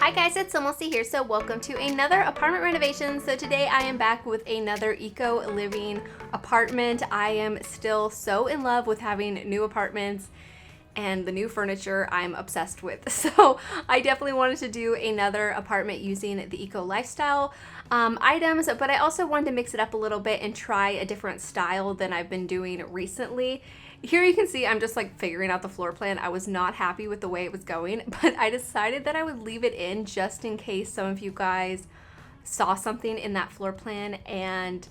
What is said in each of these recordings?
Hi guys, it's SimLicy here, so welcome to another apartment renovation. So today I am back with another eco-living apartment. I am still so in love with having new apartments and the new furniture I'm obsessed with. So I definitely wanted to do another apartment using the eco lifestyle items, but I also wanted to mix it up a little bit and try a different style than I've been doing recently. Here you can see I'm just like figuring out the floor plan. I was not happy with the way it was going, but I decided that I would leave it in just in case some of you guys saw something in that floor plan and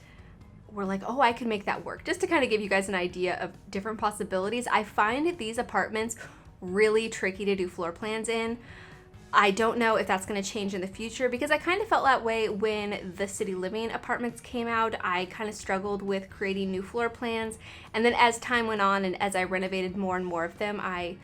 were like, oh, I can make that work. Just to kind of give you guys an idea of different possibilities. I find these apartments really tricky to do floor plans in. I don't know if that's going to change in the future because I kind of felt that way when the city living apartments came out. I kind of struggled with creating new floor plans, and then as time went on and as I renovated more and more of them, I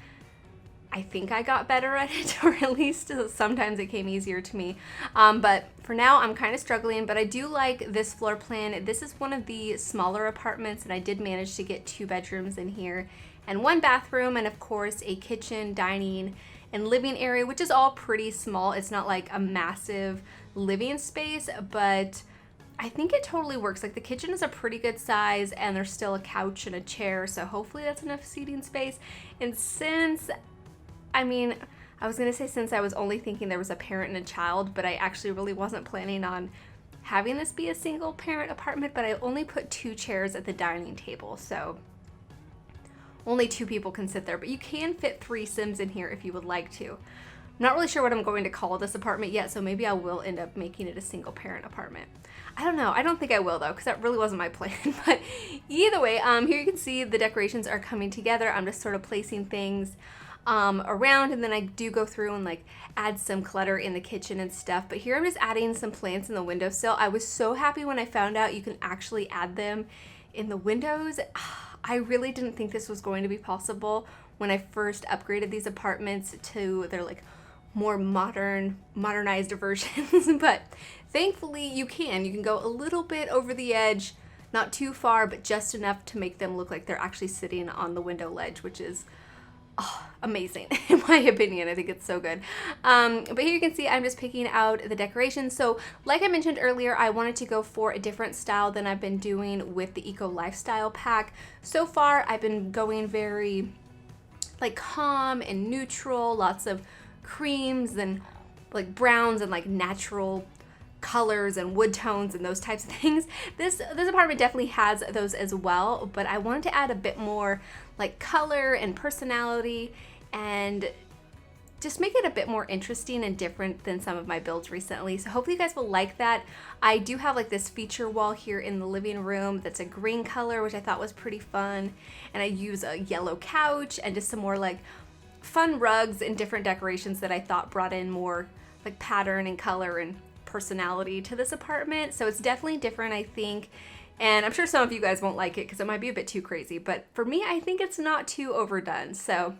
think I got better at it, or at least sometimes it came easier to me. But for now, I'm kind of struggling, but I do like this floor plan. This is one of the smaller apartments, and I did manage to get 2 bedrooms in here and 1 bathroom, and of course a kitchen, dining, and living area, which is all pretty small. It's not like a massive living space, but I think it totally works. Like the kitchen is a pretty good size and there's still a couch and a chair, so hopefully that's enough seating space. And since, I was gonna say since I was only thinking there was a parent and a child, but I actually really wasn't planning on having this be a single parent apartment, but I only put 2 chairs at the dining table, so only 2 people can sit there, but you can fit 3 Sims in here if you would like to. I'm not really sure what I'm going to call this apartment yet, so maybe I will end up making it a single parent apartment. I don't know. I don't think I will though, because that really wasn't my plan. But either way, here you can see the decorations are coming together. I'm just sort of placing things around, and then I do go through and like add some clutter in the kitchen and stuff. But here I'm just adding some plants in the windowsill. I was so happy when I found out you can actually add them in the windows. I really didn't think this was going to be possible when I first upgraded these apartments to their like more modernized versions, but thankfully you can go a little bit over the edge, not too far, but just enough to make them look like they're actually sitting on the window ledge, which is amazing in my opinion. I think it's so good. But here you can see I'm just picking out the decorations. So like I mentioned earlier, I wanted to go for a different style than I've been doing with the eco lifestyle pack. So far I've been going very like calm and neutral, lots of creams and like browns and like natural colors and wood tones and those types of things. This apartment definitely has those as well, but I wanted to add a bit more like color and personality and just make it a bit more interesting and different than some of my builds recently. So hopefully you guys will like that. I do have like this feature wall here in the living room that's a green color, which I thought was pretty fun. And I use a yellow couch and just some more like fun rugs and different decorations that I thought brought in more like pattern and color and personality to this apartment. So it's definitely different, I think, and I'm sure some of you guys won't like it because it might be a bit too crazy, but for me I think it's not too overdone. So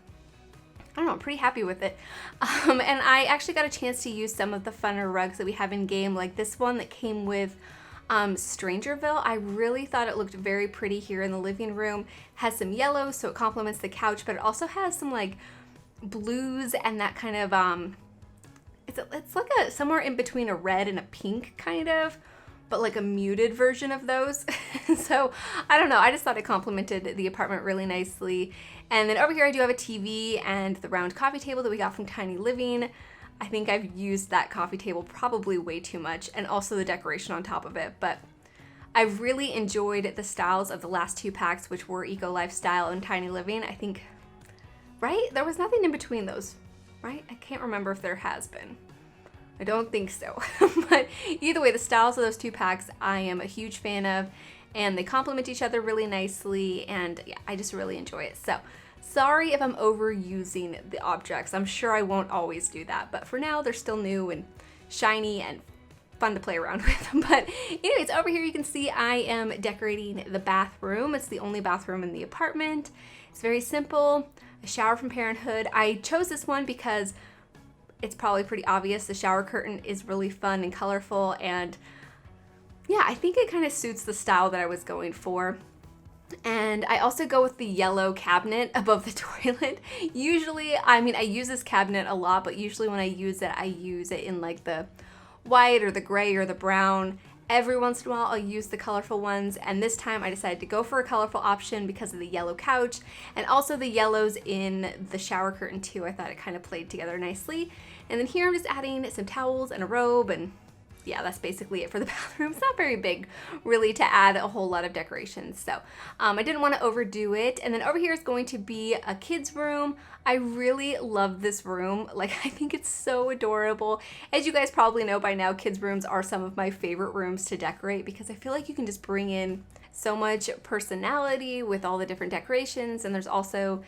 I don't know, I'm pretty happy with it. And I actually got a chance to use some of the funner rugs that we have in game, like this one that came with Strangerville. I really thought it looked very pretty here in the living room. Has some yellow, so it complements the couch, but it also has some like blues and that kind of it's like a somewhere in between a red and a pink kind of, but like a muted version of those. So I don't know, I just thought it complemented the apartment really nicely. And then over here I do have a TV and the round coffee table that we got from Tiny Living. I think I've used that coffee table probably way too much, and also the decoration on top of it. But I really enjoyed the styles of the last 2 packs, which were Eco Lifestyle and Tiny Living. I think, right? There was nothing in between those, right? I can't remember if there has been. I don't think so. But either way, the styles of those 2 packs I am a huge fan of, and they complement each other really nicely, and yeah, I just really enjoy it. So sorry if I'm overusing the objects. I'm sure I won't always do that, but for now they're still new and shiny and fun to play around with. But anyways, over here you can see I am decorating the bathroom. It's the only bathroom in the apartment. It's very simple, a shower from Parenthood. I chose this one because it's probably pretty obvious. The shower curtain is really fun and colorful, and yeah, I think it kind of suits the style that I was going for. And I also go with the yellow cabinet above the toilet. Usually, I mean, I use this cabinet a lot, but usually when I use it in like the white or the gray or the brown. Every once in a while, I'll use the colorful ones, and this time I decided to go for a colorful option because of the yellow couch, and also the yellows in the shower curtain too. I thought it kind of played together nicely. And then here I'm just adding some towels and a robe, and yeah, that's basically it for the bathroom. It's not very big, really, to add a whole lot of decorations. So I didn't want to overdo it. And then over here is going to be a kid's room. I really love this room. Like, I think it's so adorable. As you guys probably know by now, kids' rooms are some of my favorite rooms to decorate because I feel like you can just bring in so much personality with all the different decorations. And there's also,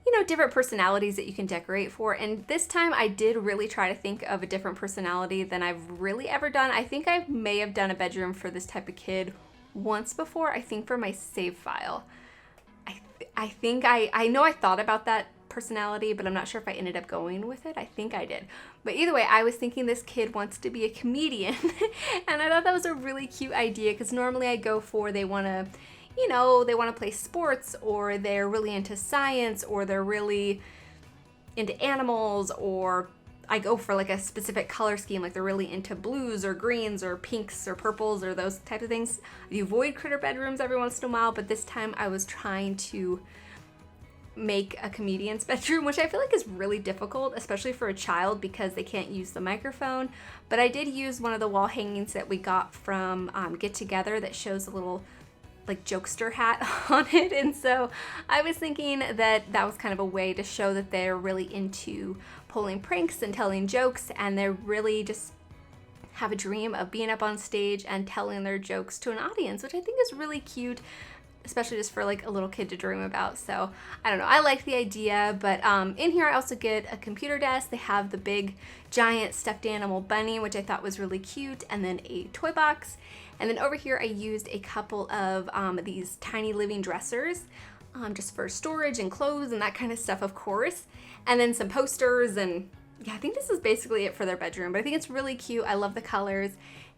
you know, different personalities that you can decorate for. And this time I did really try to think of a different personality than I've really ever done. I think I may have done a bedroom for this type of kid once before, I think for my save file. I think I know I thought about that personality, but I'm not sure if I ended up going with it. I think I did. But either way, I was thinking this kid wants to be a comedian. And I thought that was a really cute idea because normally I go for they want to, you know, they want to play sports, or they're really into science, or they're really into animals, or I go for like a specific color scheme, like they're really into blues or greens or pinks or purples or those type of things. I avoid critter bedrooms every once in a while, but this time I was trying to make a comedian's bedroom, which I feel like is really difficult, especially for a child because they can't use the microphone. But I did use one of the wall hangings that we got from Get Together that shows a little like jokester hat on it, and so I was thinking that that was kind of a way to show that they're really into pulling pranks and telling jokes, and they're really just have a dream of being up on stage and telling their jokes to an audience, which I think is really cute, especially just for like a little kid to dream about. So I don't know, I like the idea. But in here I also get a computer desk. They have the big giant stuffed animal bunny, which I thought was really cute, and then a toy box. And then over here I used a couple of these tiny living dressers just for storage and clothes and that kind of stuff, of course. And then some posters, and yeah, I think this is basically it for their bedroom, but I think it's really cute. I love the colors.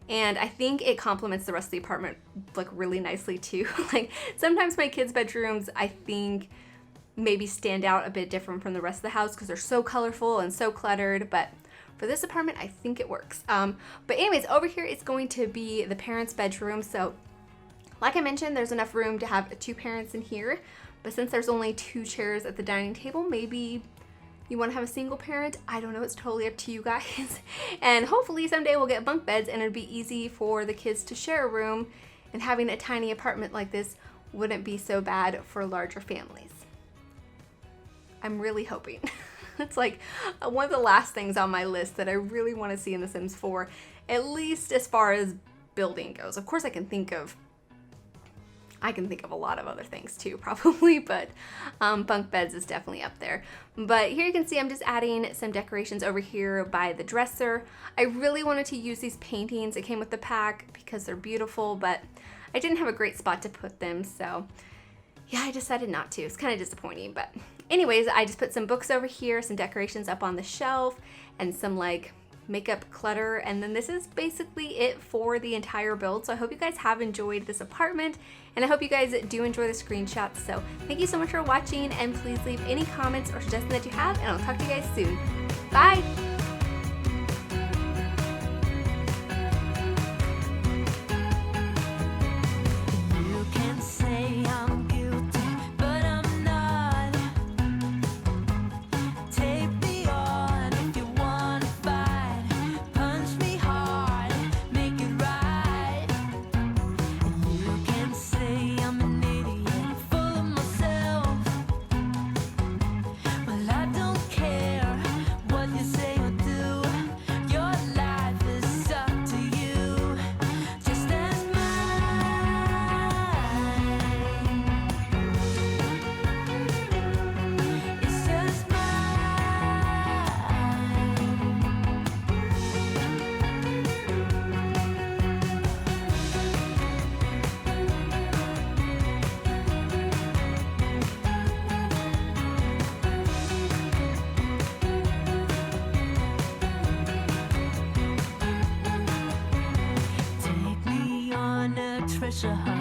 And I think it complements the rest of the apartment like really nicely too. Like sometimes my kids' bedrooms, I think maybe stand out a bit different from the rest of the house because they're so colorful and so cluttered, but for this apartment, I think it works. But anyways, over here it's going to be the parents' bedroom. So like I mentioned, there's enough room to have 2 parents in here, but since there's only 2 chairs at the dining table, maybe you want to have a single parent. I don't know, it's totally up to you guys. And hopefully someday we'll get bunk beds and it'd be easy for the kids to share a room, and having a tiny apartment like this wouldn't be so bad for larger families. I'm really hoping. It's like one of the last things on my list that I really want to see in The Sims 4, at least as far as building goes. Of course I can think of a lot of other things too, probably, but bunk beds is definitely up there. But here you can see I'm just adding some decorations over here by the dresser. I really wanted to use these paintings that came with the pack because they're beautiful, but I didn't have a great spot to put them, so yeah, I decided not to. It's kind of disappointing, but anyways, I just put some books over here, some decorations up on the shelf, and some like makeup clutter, and then this is basically it for the entire build. So I hope you guys have enjoyed this apartment, and I hope you guys do enjoy the screenshots. So thank you so much for watching, and please leave any comments or suggestions that you have, and I'll talk to you guys soon. Bye! treasure hunt.